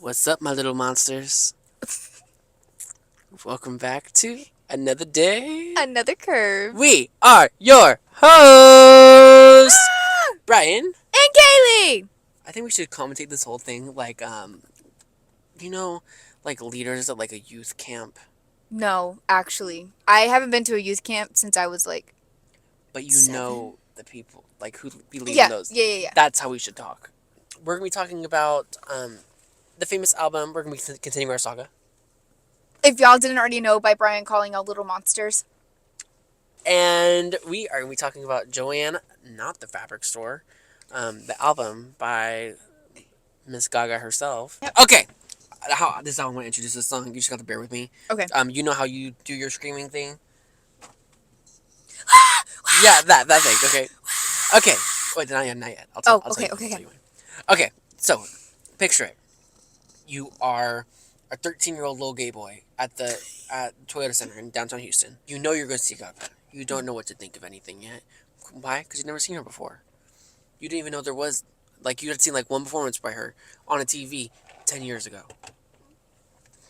What's up, my little monsters? Welcome back to another day. Another curve. We are your hosts, Brian. And Kaylee! I think we should commentate this whole thing like, you know, like leaders of like a youth camp. No, actually. I haven't been to a youth camp since I was like But you 7. know the people, like who be leading Yeah, those. yeah. That's how we should talk. We're gonna be talking about the famous album. We're gonna be continuing our saga. If y'all didn't already know by Brian calling out little monsters. And we are going to be talking about Joanne, not the fabric store, the album by Miss Gaga herself. Yep. Okay, this is how I want to introduce this song. You just got to bear with me. Okay. You know how you do your screaming thing? Yeah, that thing. Okay. Wait, not yet. I'll tell Okay. you when. Okay, so picture it. You are a 13-year-old little gay boy at Toyota Center in downtown Houston. You know you're going to see Gaga. You don't know what to think of anything yet. Why? Because you've never seen her before. You didn't even know there was, like, you had seen, like, one performance by her on a TV 10 years ago.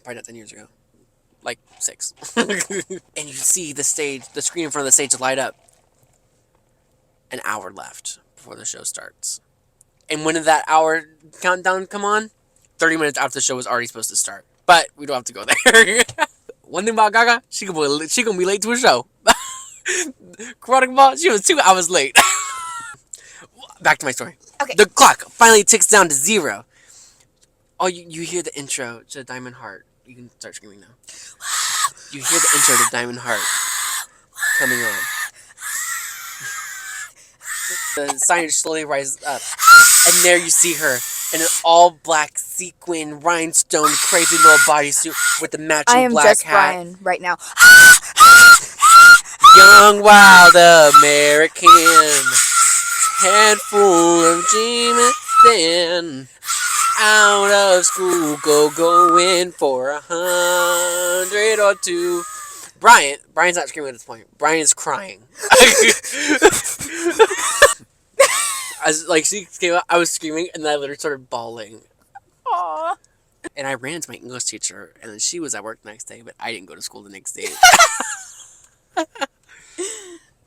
Probably not 10 years ago. Like, 6. And you see the screen in front of the stage light up. An hour left before the show starts. And when did that hour countdown come on? 30 minutes after the show was already supposed to start. But we don't have to go there. One thing about Gaga, she gonna be late to a show. Karate Ball, she was 2 hours late. Back to my story. Okay. The clock finally ticks down to 0. Oh, you hear the intro to Diamond Heart. You can start screaming now. You hear the intro to Diamond Heart coming on. The signage slowly rises up. And there you see her in an all-black sequin rhinestone crazy little bodysuit with the matching I am black just hat. Brian right now. Young, wild American, head full of dreaming, then out of school, going for 100 or 2. Brian's not screaming at this point. Brian's crying. She came out, I was screaming, and then I literally started bawling. Aww. And I ran into my English teacher, and then she was at work the next day, but I didn't go to school the next day.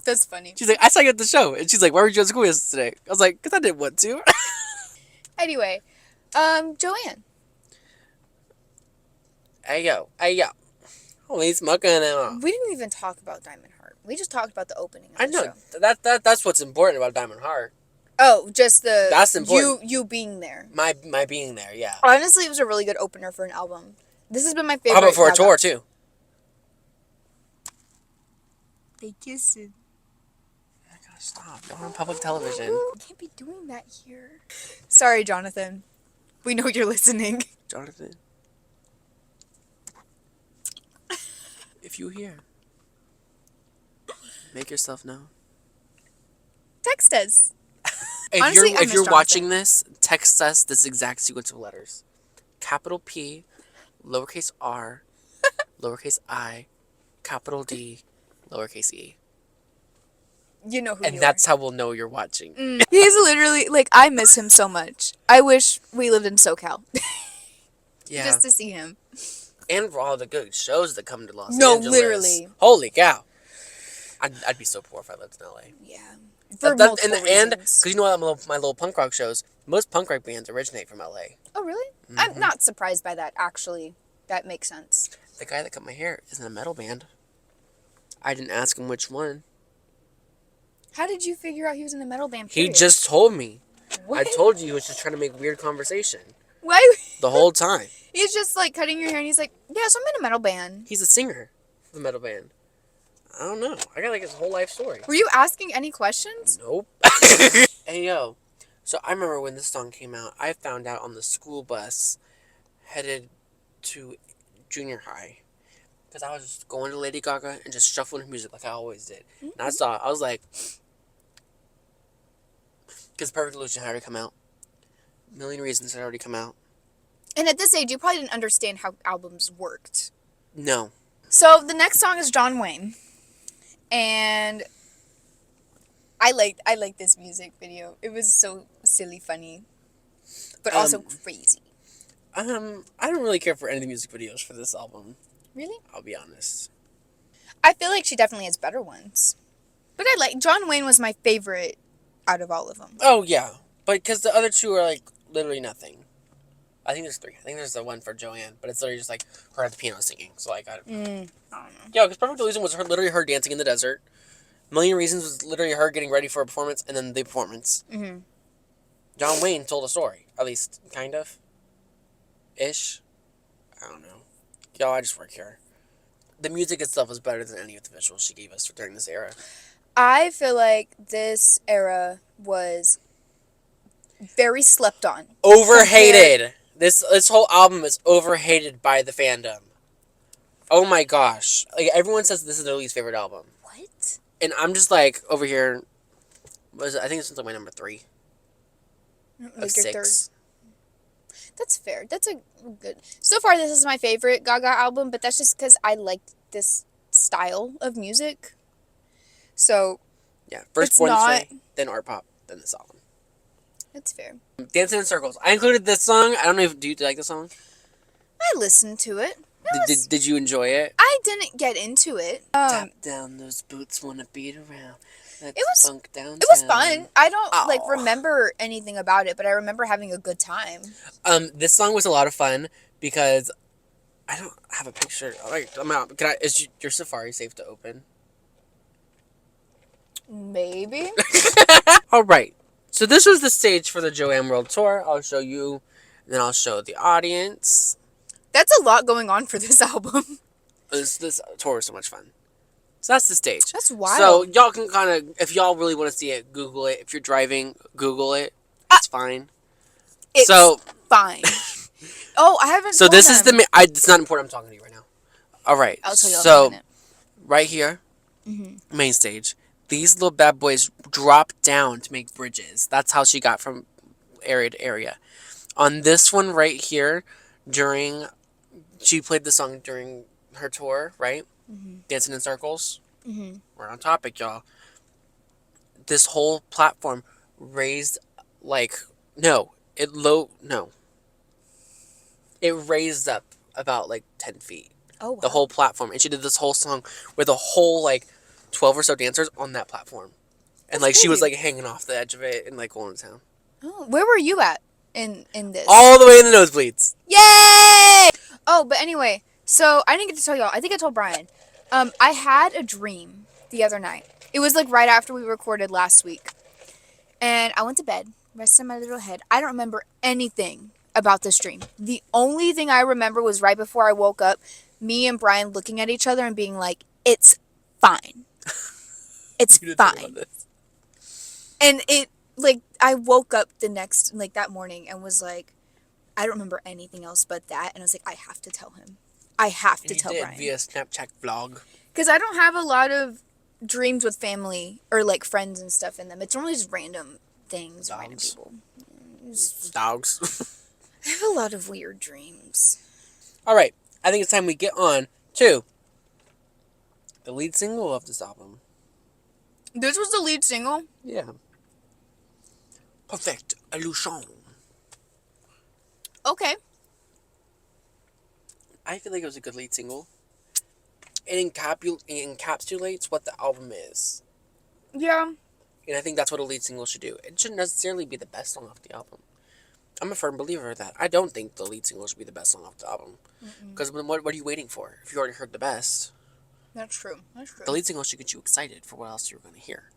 That's funny. She's like, I saw you at the show. And she's like, why were you at school yesterday? I was like, because I didn't want to. Anyway, Joanne. Hey, yo. Holy smoking now. We didn't even talk about Diamond Heart. We just talked about the opening of I the know. show. That's what's important about Diamond Heart. Oh, just That's important. you being there. My being there, yeah. Honestly, it was a really good opener for an album. This has been my favorite. How about for a Gaga. tour, too? They kissing. I gotta stop. You're on public television. You can't be doing that here. Sorry, Jonathan. We know you're listening. Jonathan. If you hear, make yourself known. Text us. If I miss you're watching Jonathan. this, text us this exact sequence of letters. Capital P, lowercase r, lowercase I, capital D, lowercase e. You know who And you that's how we'll know you're watching. He's literally, like, I miss him so much. I wish we lived in SoCal. Yeah. Just to see him. And for all the good shows that come to Los No, Angeles. literally. Holy cow. I'd be so poor if I lived in LA. Yeah. For multiple and reasons. because you know what, my little punk rock shows, most punk rock bands originate from LA. Oh, really? I'm not surprised by that, actually. That makes sense. The guy that cut my hair is in a metal band. I didn't ask him which one. How did you figure out he was in a metal band? He Period? just told me. What? I told you he was just trying to make weird conversation. Why? The whole time. He's just, like, cutting your hair, and he's like, yes, I'm in a metal band. He's a singer of the metal band. I don't know. I got like his whole life story. Were you asking any questions? Nope. Hey, yo. So I remember when this song came out, I found out on the school bus headed to junior high. Because I was just going to Lady Gaga and just shuffling her music like I always did. And I was like, because Perfect Illusion had already come out. A Million Reasons had already come out. And at this age, you probably didn't understand how albums worked. No. So the next song is John Wayne. And I liked this music video. It was so silly funny. But also crazy. I don't really care for any of the music videos for this album. Really? I'll be honest. I feel like she definitely has better ones. But I like John Wayne was my favorite out of all of them. Oh yeah, but because the other two are like literally nothing. I think there's three. I think there's the one for Joanne, but it's literally just like her at the piano singing. So like, I don't know. yeah, because Perfect Illusion was literally her dancing in the desert. Million Reasons was literally her getting ready for a performance, and then the performance. Mm-hmm. John Wayne told a story, at least kind of, ish. I don't know. Y'all, I just work here. The music itself is better than any of the visuals she gave us during this era. I feel like this era was very slept on. Overhated. This whole album is overhated by the fandom. Oh my gosh. Like, everyone says this is their least favorite album. What? And I'm just like, over here, I think this one's like my number 3. Like of your 6. third. That's fair. That's a good. So far, this is my favorite Gaga album, but that's just because I like this style of music. So Yeah, first it's Born This not. Way, then Art Pop, then this album. That's fair. Dancing in Circles. I included this song. I don't know if do you like the song? I listened to it. Did you enjoy it? I didn't get into it. Tap down those boots, wanna beat around. Let's funk downtown. It was fun. I don't like Aw. remember anything about it, but I remember having a good time. This song was a lot of fun because I don't have a picture. All right, I'm out. Is your Safari safe to open? Maybe. All right. So this was the stage for the Joanne World Tour. I'll show you, and then I'll show the audience. That's a lot going on for this album. This tour was so much fun. So that's the stage. That's wild. So y'all can kind of, if y'all really want to see it, Google it. If you're driving, Google it. It's fine. It's fine. Oh, I haven't. So this is the. It's not important. I'm talking to you right now. All right. I'll tell you. So right here, main stage. These little bad boys drop down to make bridges. That's how she got from area to area. On this one right here, she played the song during her tour, right? Dancing in Circles. We're on topic, y'all. This whole platform raised it raised up about like 10 feet. Oh, wow. The whole platform. And she did this whole song with a whole like 12 or so dancers on that platform. And like she was like hanging off the edge of it and like going to town. Oh, where were you at in this? All the way in the nosebleeds. Yay! Oh, but anyway, so I didn't get to tell y'all. I think I told Brian. I had a dream the other night. It was like right after we recorded last week. And I went to bed, rested my little head. I don't remember anything about this dream. The only thing I remember was right before I woke up, me and Brian looking at each other and being like, it's fine. It's fine. And it, like, I woke up that morning and was like, I don't remember anything else but that. And I was like, I have to tell him. I have to tell Brian. Via Snapchat vlog. Because I don't have a lot of dreams with family or, like, friends and stuff in them. It's normally just random things, random people. Dogs. I have a lot of weird dreams. All right. I think it's time we get on to the lead single of this album. This was the lead single? Yeah. Perfect Illusion. Okay. I feel like it was a good lead single. It encapsulates what the album is. Yeah. And I think that's what a lead single should do. It shouldn't necessarily be the best song off the album. I'm a firm believer of that. I don't think the lead single should be the best song off the album. Because what are you waiting for? If you already heard the best. That's true. That's true. The lead single should get you excited for what else you're going to hear.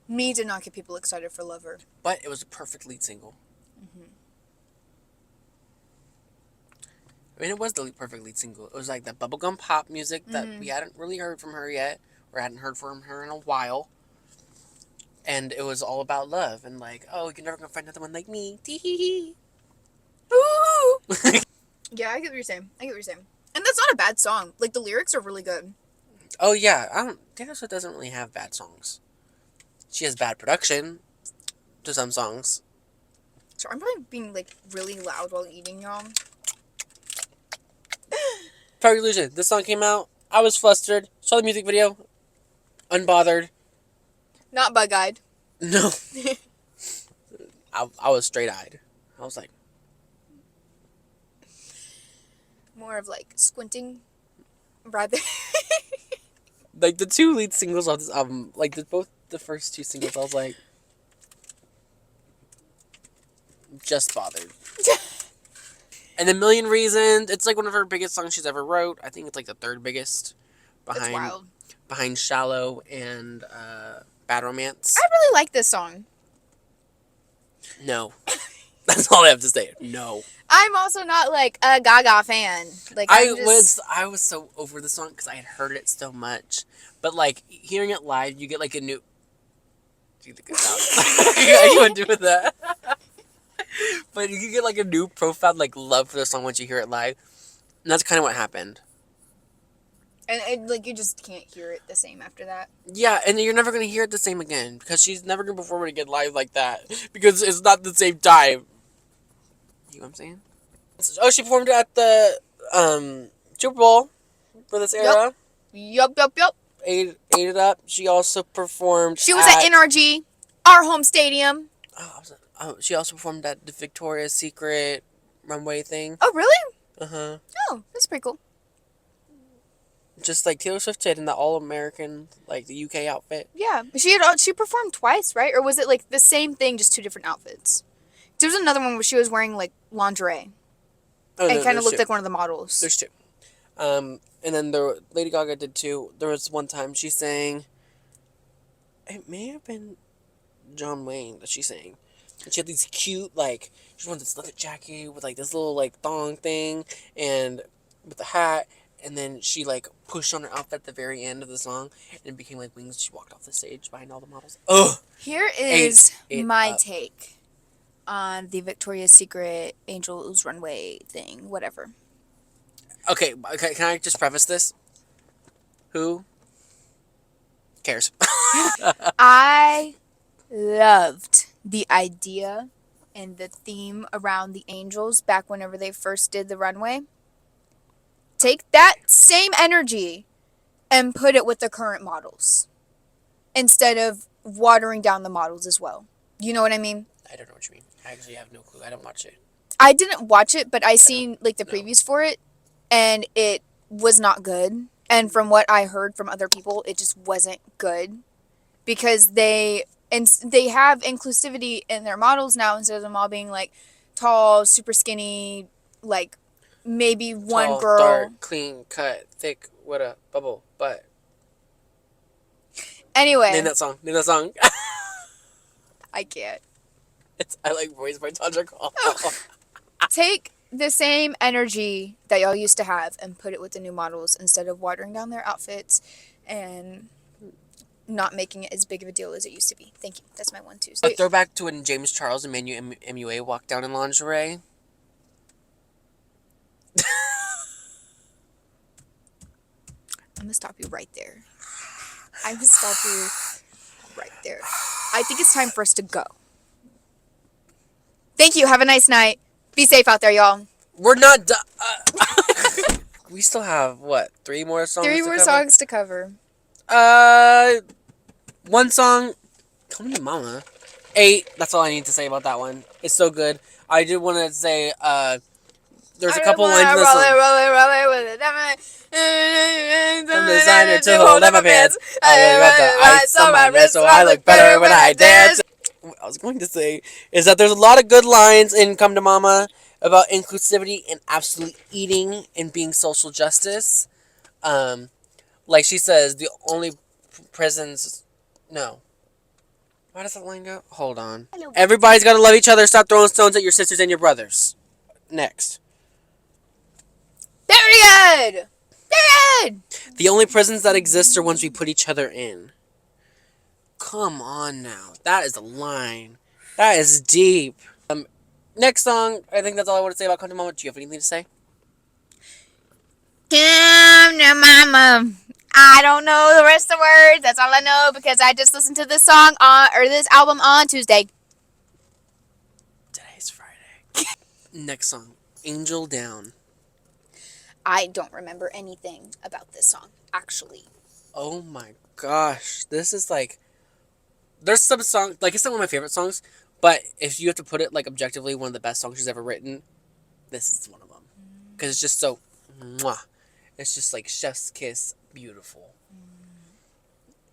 Me did not get people excited for Lover. But it was a perfect lead single. I mean, it was the perfect lead single. It was like that bubblegum pop music that we hadn't really heard from her yet, or hadn't heard from her in a while. And it was all about love, and like, oh, you're never gonna find another one like me. Tee-hee-hee. Ooh! Yeah, I get what you're saying. And that's not a bad song. Like, the lyrics are really good. Oh, yeah. Taylor Swift doesn't really have bad songs. She has bad production to some songs. So I'm probably being, like, really loud while eating, y'all. Perfect Illusion. This song came out. I was flustered. Saw the music video. Unbothered. Not bug-eyed. No. I was straight-eyed. I was like, more of like squinting rather. Like the two lead singles of this album, like both the first two singles, I was like, just bothered. And A Million Reasons, it's like one of her biggest songs she's ever wrote. I think it's like the third biggest That's behind wild. Shallow and Bad Romance. I really like this song. No. That's all I have to say. No. I'm also not like a Gaga fan. Like I was so over the song because I had heard it so much. But like hearing it live, you get like a new. You wouldn't do with that. But you get like a new profound like love for the song once you hear it live, and that's kind of what happened. And like you just can't hear it the same after that. Yeah, and you're never gonna hear it the same again because she's never gonna perform it again live like that because it's not the same time. You know what I'm saying? Oh, she performed at the Super Bowl for this era. Yup. Ate it up. She also performed. She was at NRG, our home stadium. She also performed at the Victoria's Secret runway thing. Oh, really? Uh-huh. Oh, that's pretty cool. Just like Taylor Swift did in the all-American, like the UK outfit. Yeah, she performed twice, right? Or was it like the same thing, just two different outfits? There was another one where she was wearing like lingerie. Oh, and kind of looked like one of the models. There's two. And then Lady Gaga did too. There was one time she sang. It may have been John Wayne that she sang. And she had these cute, like, she wanted this leather jacket with, like, this little, like, thong thing, and with the hat, and then she, like, pushed on her outfit at the very end of the song, and it became, like, wings. She walked off the stage behind all the models. Ugh! Here is my up. take on the Victoria's Secret Angel's Runway thing, whatever. Okay, can I just preface this? Who cares? I loved the idea and the theme around the angels back whenever they first did the runway. Take that same energy and put it with the current models instead of watering down the models as well. You know what I mean? I don't know what you mean. I actually have no clue. I don't watch it. I didn't watch it, but I seen like the previews for it, and it was not good. And from what I heard from other people, it just wasn't good because they have inclusivity in their models now instead of them all being like tall, super skinny, like maybe one Tall, girl. dark, clean, cut, thick, with a bubble butt. Anyway. Name that song. I can't. It's I Like Boys by Tundra Call. Take the same energy that y'all used to have and put it with the new models instead of watering down their outfits and not making it as big of a deal as it used to be. Thank you. That's my 1-2. A throwback to when James Charles and Manu MUA walked down in lingerie. I'm gonna stop you right there. I'm gonna stop you right there. I think it's time for us to go. Thank you. Have a nice night. Be safe out there, y'all. We're not done. We still have, what, 3 more songs Three to more cover? songs to cover. One song, Come to Mama. 8, that's all I need to say about that one. It's so good. I did want to say, there's a couple lines in this song. From designer to hold up my pants. I got the ice on my wrist, so I look better when I dance. What I was going to say is that there's a lot of good lines in Come to Mama about inclusivity and absolute eating and being social justice. Like she says, the only prisons... No. Why does that line go? Hold on. Everybody's got to love each other. Stop throwing stones at your sisters and your brothers. Next. Period! Period! The only prisons that exist are ones we put each other in. Come on now. That is a line. That is deep. Next song, I think that's all I want to say about Come to Mama. Do you have anything to say? Come to Mama. I don't know the rest of the words. That's all I know because I just listened to this song this album on Tuesday. Today's Friday. Next song, Angel Down. I don't remember anything about this song, actually. Oh my gosh. This is like... There's some songs... Like, it's not one of my favorite songs, but if you have to put it, like, objectively, one of the best songs she's ever written, this is one of them. Because it's just so... Mwah. It's just like chef's kiss, beautiful.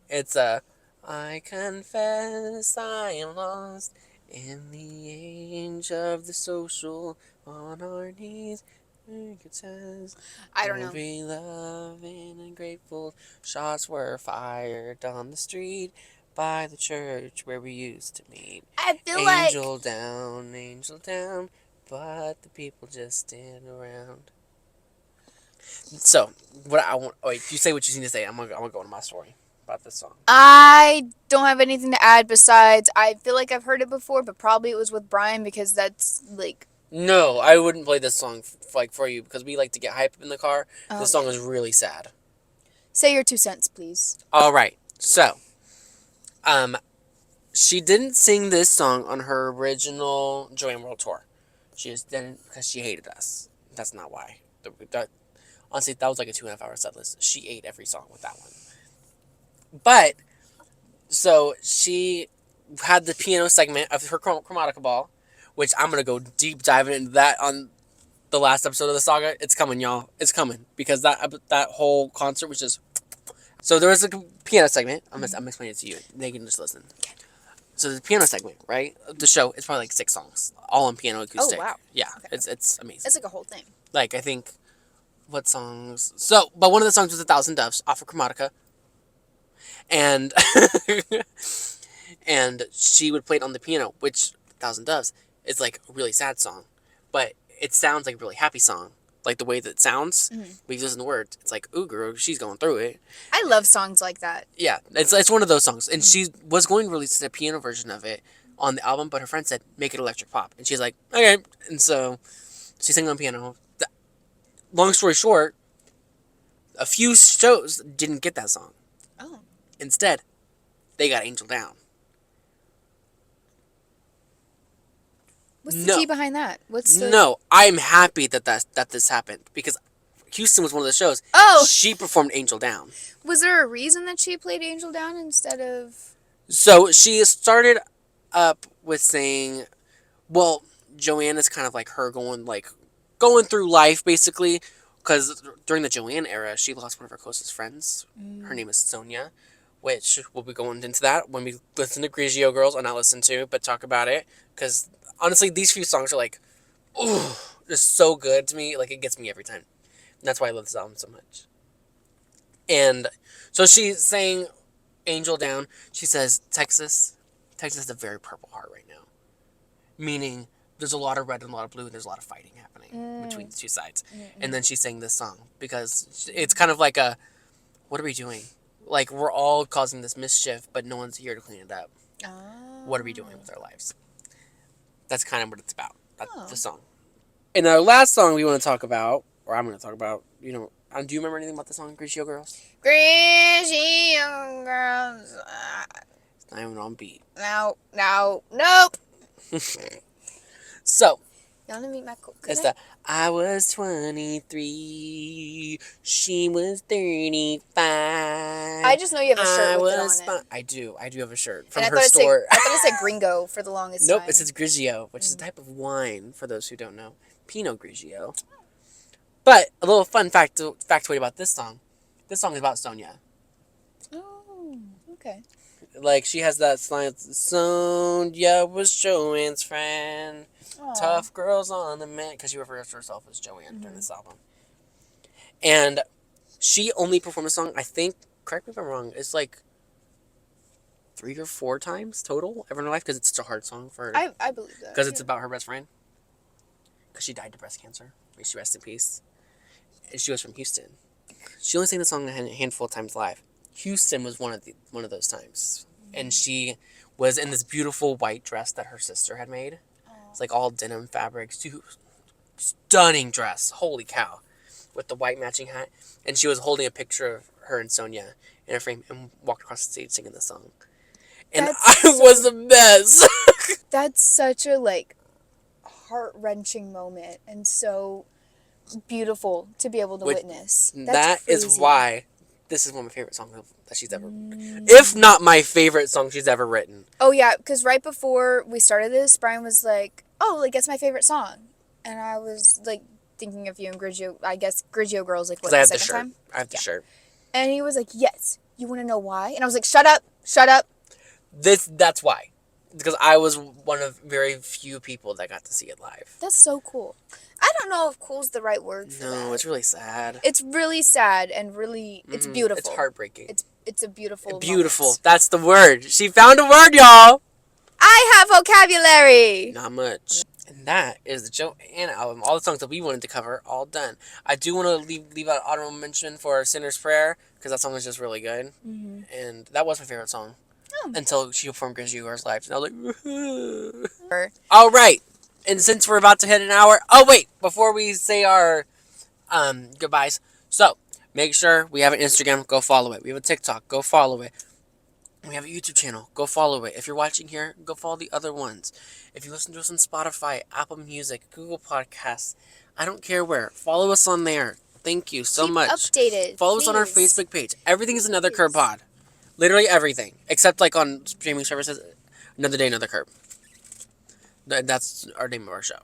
It's a, I confess I am lost in the age of the social, on our knees. It says, I don't we'll know. be loving and grateful. Shots were fired on the street by the church where we used to meet. I feel like Angel down, but the people just stand around. So, what I want. Oh, wait, you say what you need to say. I'm gonna go into my story about this song. I don't have anything to add besides I feel like I've heard it before, but probably it was with Brian because that's like, No, I wouldn't play this song for you because we like to get hype in the car. This song okay. is really sad. Say your 2 cents, please. All right, so um, she didn't sing this song on her original Joanne World Tour. She just didn't because she hated us. That's not why. Honestly, that was like a 2.5 hour set list. She ate every song with that one. But so she had the piano segment of her chromatica ball, which I'm gonna go deep diving into that on the last episode of the saga. It's coming, y'all. It's coming because that whole concert was just. So there was a piano segment. I'm explaining it to you. They can just listen. So the piano segment, right? The show. It's probably like 6 songs, all on piano acoustic. Oh wow. Yeah, Okay. it's amazing. It's like a whole thing. Like I think, what songs? So, but one of the songs was "1,000 Doves" off of Chromatica, and and she would play it on the piano, which "1,000 Doves" is like a really sad song, but it sounds like a really happy song. Like the way that it sounds, when you listen to the words, it's like, ooh, girl, she's going through it. I love songs like that. Yeah, it's one of those songs. And she was going to release a piano version of it on the album, but her friend said, make it electric pop. And she's like, okay. And so she sang on piano. Long story short, a few shows didn't get that song. Oh. Instead, they got Angel Down. What's the tea behind that? What's the... No, I'm happy that this happened because Houston was one of the shows. Oh! She performed Angel Down. Was there a reason that she played Angel Down instead of... So she started up with saying, well, Joanne is kind of like her going through life basically, because during the Joanne era, she lost one of her closest friends. Her name is Sonia, which we'll be going into that when we listen to Grigio Girls, or not listen to, but talk about it, because honestly, these few songs are like, ooh, just so good to me. Like, it gets me every time. And that's why I love this album so much. And so she's saying Angel Down. She says, Texas has a very purple heart right now. Meaning, there's a lot of red and a lot of blue, and there's a lot of fighting happening between the two sides. And then she sang this song because it's kind of like a, what are we doing? Like, we're all causing this mischief, but no one's here to clean it up. Oh. What are we doing with our lives? That's kind of what it's about. That's the song. And our last song we want to talk about, or I'm going to talk about, do you remember anything about the song Grigio Girls? Grigio Girls. It's not even on beat. No, nope. So, You want to meet my it's the I was 23, she was 35. I just know you have a shirt with it on it. I do have a shirt from And her store. I thought it said Gringo for the longest time. Nope, it says Grigio, which is a type of wine, for those who don't know. Pinot Grigio. But a little fun factoid about this song. This song is about Sonia. Oh, okay. Like, she has that line, Sonia was Joanne's friend. Aww. Tough girls on the man, because she refers to herself as Joanne during this album. And she only performed the song, I think, correct me if I'm wrong, it's like 3 or 4 times total ever in her life, because it's such a hard song for her. I believe that. Because it's about her best friend. Because she died of breast cancer. May she rest in peace. And she was from Houston. She only sang the song a handful of times live. Houston was one of those times. And she was in this beautiful white dress that her sister had made. It's like all denim fabrics. Stunning dress. Holy cow. With the white matching hat. And she was holding a picture of her and Sonia in a frame and walked across the stage singing the song. And I was a mess. That's such a, heart-wrenching moment and so beautiful to be able to witness. That is why this is one of my favorite songs that she's ever, if not my favorite song she's ever written. Oh yeah, because right before we started this, Brian was like, "Oh, it's my favorite song," and I was like, thinking of you and Grigio. I guess Grigio Girls like what, Because I the have the second shirt. time? I have the shirt. And he was like, yes. You want to know why? And I was like, shut up, shut up. That's why. Because I was one of very few people that got to see it live. That's so cool. I don't know if cool's the right word for that. No, it's really sad. It's really sad and really, it's beautiful. It's heartbreaking. It's a beautiful Beautiful. moment. That's the word. She found a word, y'all. I have vocabulary. Not much. And that is the Joanne album. All the songs that we wanted to cover, all done. I do want to leave out honorable mention for Sinner's Prayer, because that song is just really good. Mm-hmm. And that was my favorite song. Oh. Until she performed Grizzly Yours Live. And I was like, all right. And since we're about to hit an hour. Oh, wait. Before we say our goodbyes. So, make sure we have an Instagram. Go follow it. We have a TikTok. Go follow it. We have a YouTube channel. Go follow it. If you're watching here, go follow the other ones. If you listen to us on Spotify, Apple Music, Google Podcasts, I don't care where. Follow us on there. Thank you so much. Updated. Follow us on our Facebook page. Everything is Another Curb Pod. Literally everything. Except like on streaming services, Another Day, Another Curb. That's our name of our show.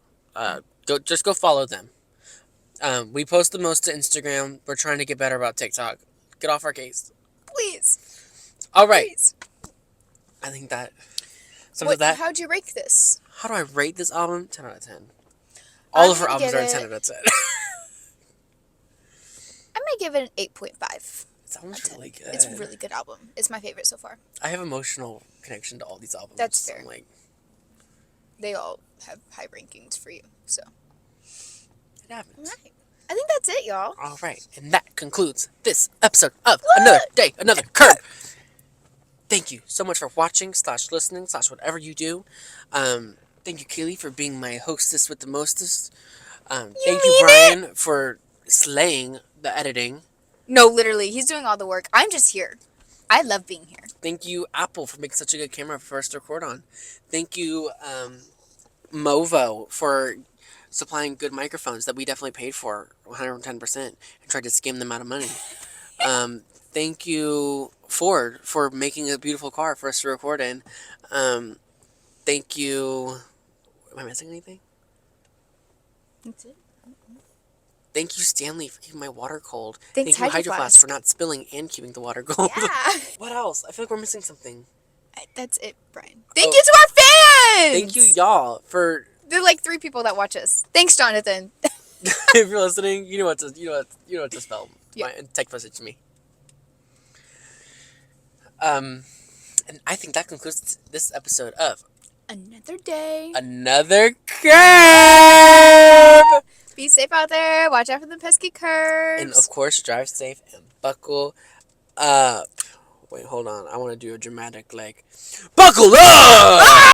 Go follow them. We post the most to Instagram. We're trying to get better about TikTok. Get off our case. Please. All right. Please. I think that. How'd you rate this? How do I rate this album? 10 out of 10. All of her albums are 10 out of 10. I may give it an 8.5. It sounds really good. It's a really good album. It's my favorite so far. I have emotional connection to all these albums. That's fair. So they all have high rankings for you, so. It happens. All right. I think that's it, y'all. All right. And that concludes this episode of Another Day, Another Curb. Thank you so much for watching / listening / whatever you do. Thank you, Kaylee, for being my hostess with the mostest. Thank you, Brian, for slaying the editing. No, literally. He's doing all the work. I'm just here. I love being here. Thank you, Apple, for making such a good camera for us to record on. Thank you, Movo, for supplying good microphones that we definitely paid for 110% and tried to skim them out of money. Thank you, Ford, for making a beautiful car for us to record in. Thank you. Am I missing anything? That's it. Thank you, Stanley, for keeping my water cold. Thanks, Thank you, Hydro Hydro Flask, for not spilling and keeping the water cold. Yeah. What else? I feel like we're missing something. That's it, Brian. Thank you to our fans! Thank you, y'all, for... There are like 3 people that watch us. Thanks, Jonathan. If you're listening, you know what to spell. Yeah. Text message me. And I think that concludes this episode of Another Day, Another Curb. Be safe out there. Watch out for the pesky curbs. And of course, drive safe and buckle up. Wait, hold on. I want to do a dramatic buckle up!